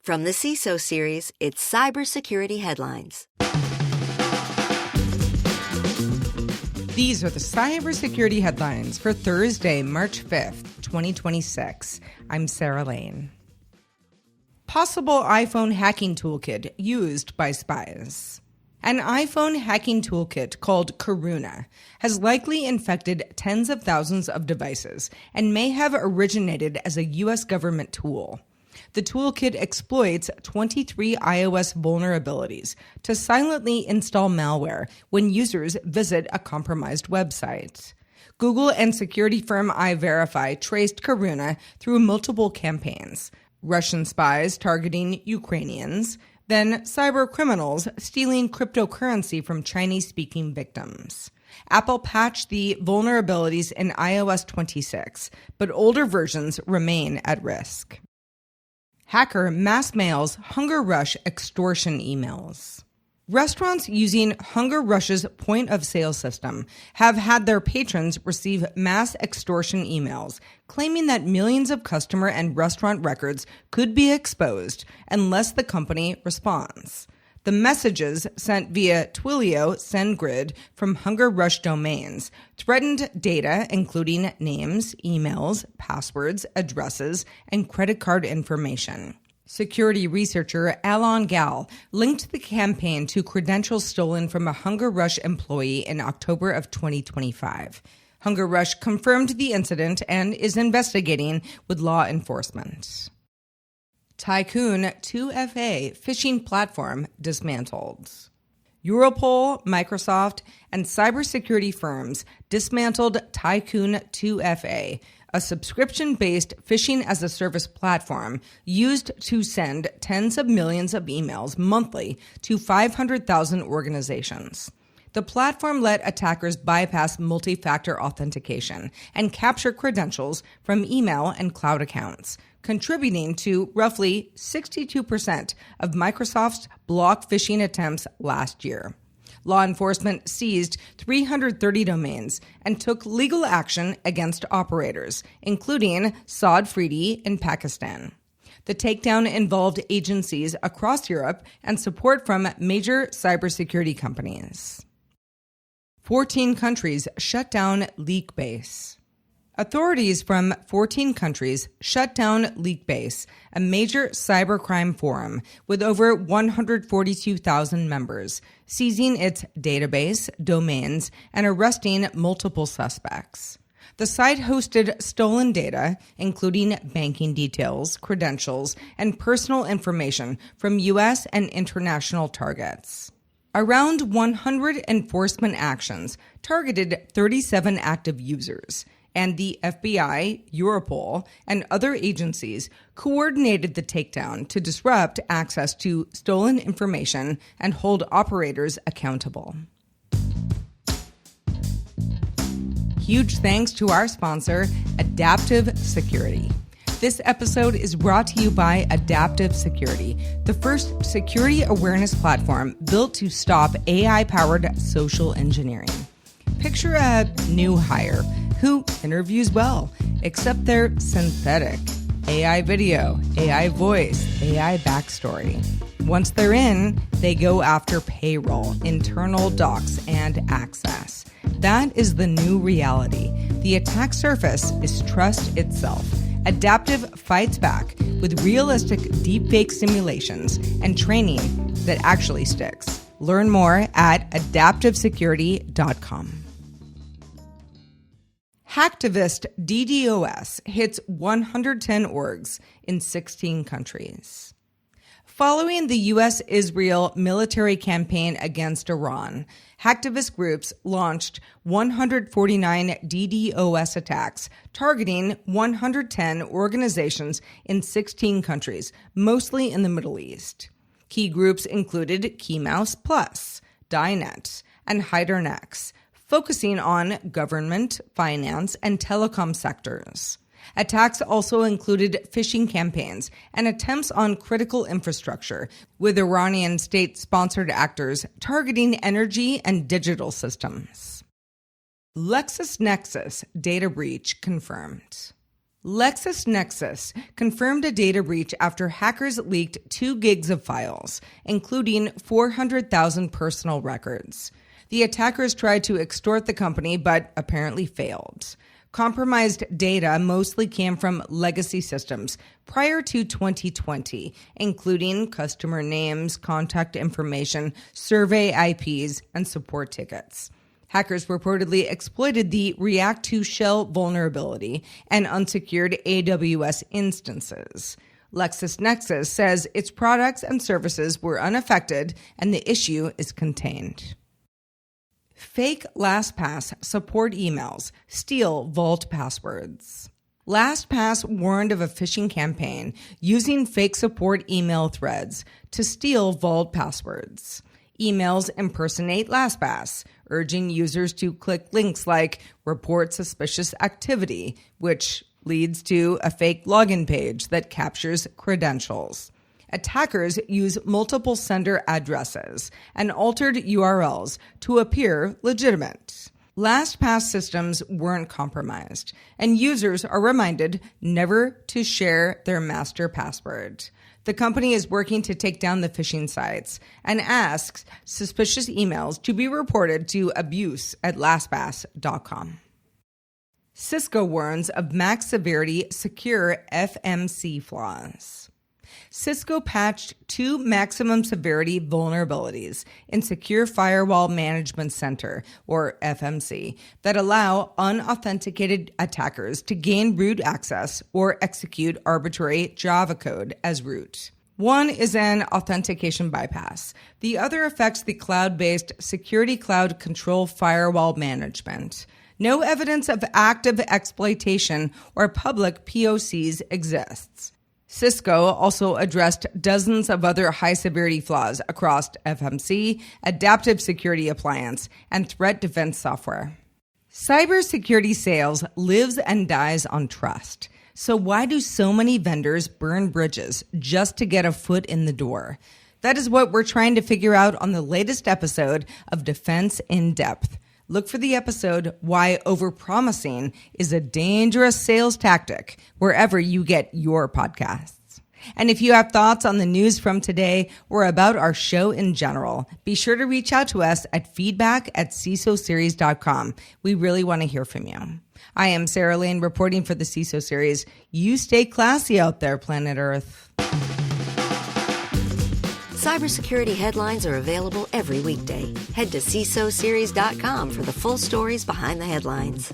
From the CISO series, it's Cybersecurity Headlines. These are the cybersecurity headlines for Thursday, March 5th, 2026. I'm Sarah Lane. Possible iPhone hacking toolkit used by spies. An iPhone hacking toolkit called Karuna has likely infected tens of thousands of devices and may have originated as a U.S. government tool. The toolkit exploits 23 iOS vulnerabilities to silently install malware when users visit a compromised website. Google and security firm iVerify traced Karuna through multiple campaigns: Russian spies targeting Ukrainians, then cyber criminals stealing cryptocurrency from Chinese-speaking victims. Apple patched the vulnerabilities in iOS 26, but older versions remain at risk. Hacker mass mails HungerRush extortion emails. Restaurants using HungerRush's point-of-sale system have had their patrons receive mass extortion emails claiming that millions of customer and restaurant records could be exposed unless the company responds. The messages sent via Twilio SendGrid from HungerRush domains threatened data including names, emails, passwords, addresses, and credit card information. Security researcher Alon Gal linked the campaign to credentials stolen from a HungerRush employee in October of 2025. HungerRush confirmed the incident and is investigating with law enforcement. Tycoon 2FA phishing platform dismantled. Europol, Microsoft, and cybersecurity firms dismantled Tycoon 2FA, a subscription-based phishing-as-a-service platform used to send tens of millions of emails monthly to 500,000 organizations. The platform let attackers bypass multi-factor authentication and capture credentials from email and cloud accounts, contributing to roughly 62% of Microsoft's block phishing attempts last year. Law enforcement seized 330 domains and took legal action against operators, including Saad Fridi in Pakistan. The takedown involved agencies across Europe and support from major cybersecurity companies. 14 countries shut down Leakbase. Authorities from 14 countries shut down Leakbase, a major cybercrime forum with over 142,000 members, seizing its database, domains, and arresting multiple suspects. The site hosted stolen data, including banking details, credentials, and personal information from U.S. and international targets. Around 100 enforcement actions targeted 37 active users, and the FBI, Europol, and other agencies coordinated the takedown to disrupt access to stolen information and hold operators accountable. Huge thanks to our sponsor, Adaptive Security. This episode is brought to you by Adaptive Security, the first security awareness platform built to stop AI-powered social engineering. Picture a new hire who interviews well, except they're synthetic. AI video, AI voice, AI backstory. Once they're in, they go after payroll, internal docs, and access. That is the new reality. The attack surface is trust itself. Adaptive fights back with realistic deepfake simulations and training that actually sticks. Learn more at adaptivesecurity.com. Hacktivist DDoS hits 110 orgs in 16 countries. Following the U.S.-Israel military campaign against Iran, hacktivist groups launched 149 DDoS attacks targeting 110 organizations in 16 countries, mostly in the Middle East. Key groups included KeyMouse Plus, Dynet, and HiderNex, focusing on government, finance, and telecom sectors. Attacks also included phishing campaigns and attempts on critical infrastructure, with Iranian state-sponsored actors targeting energy and digital systems. LexisNexis data breach confirmed. LexisNexis confirmed a data breach after hackers leaked 2 gigs of files, including 400,000 personal records. The attackers tried to extort the company, but apparently failed. Compromised data mostly came from legacy systems prior to 2020, including customer names, contact information, survey IPs, and support tickets. Hackers reportedly exploited the React2 shell vulnerability and unsecured AWS instances. LexisNexis says its products and services were unaffected and the issue is contained. Fake LastPass support emails steal vault passwords. LastPass warned of a phishing campaign using fake support email threads to steal vault passwords. Emails impersonate LastPass, urging users to click links like report suspicious activity, which leads to a fake login page that captures credentials. Attackers use multiple sender addresses and altered URLs to appear legitimate. LastPass systems weren't compromised, and users are reminded never to share their master password. The company is working to take down the phishing sites and asks suspicious emails to be reported to abuse@lastpass.com. Cisco warns of max severity secure FMC flaws. Cisco patched 2 maximum severity vulnerabilities in Secure Firewall Management Center, or FMC, that allow unauthenticated attackers to gain root access or execute arbitrary Java code as root. One is an authentication bypass. The other affects the cloud-based Security Cloud Control Firewall Management. No evidence of active exploitation or public POCs exists. Cisco also addressed dozens of other high-severity flaws across FMC, Adaptive Security Appliance, and threat defense software. Cybersecurity sales lives and dies on trust. So why do so many vendors burn bridges just to get a foot in the door? That is what we're trying to figure out on the latest episode of Defense in Depth. Look for the episode Why Overpromising is a Dangerous Sales Tactic wherever you get your podcasts. And if you have thoughts on the news from today or about our show in general, be sure to reach out to us at feedback@cisoseries.com. We really want to hear from you. I am Sarah Lane reporting for the CISO Series. You stay classy out there, planet Earth. Cybersecurity headlines are available every weekday. Head to CISOseries.com for the full stories behind the headlines.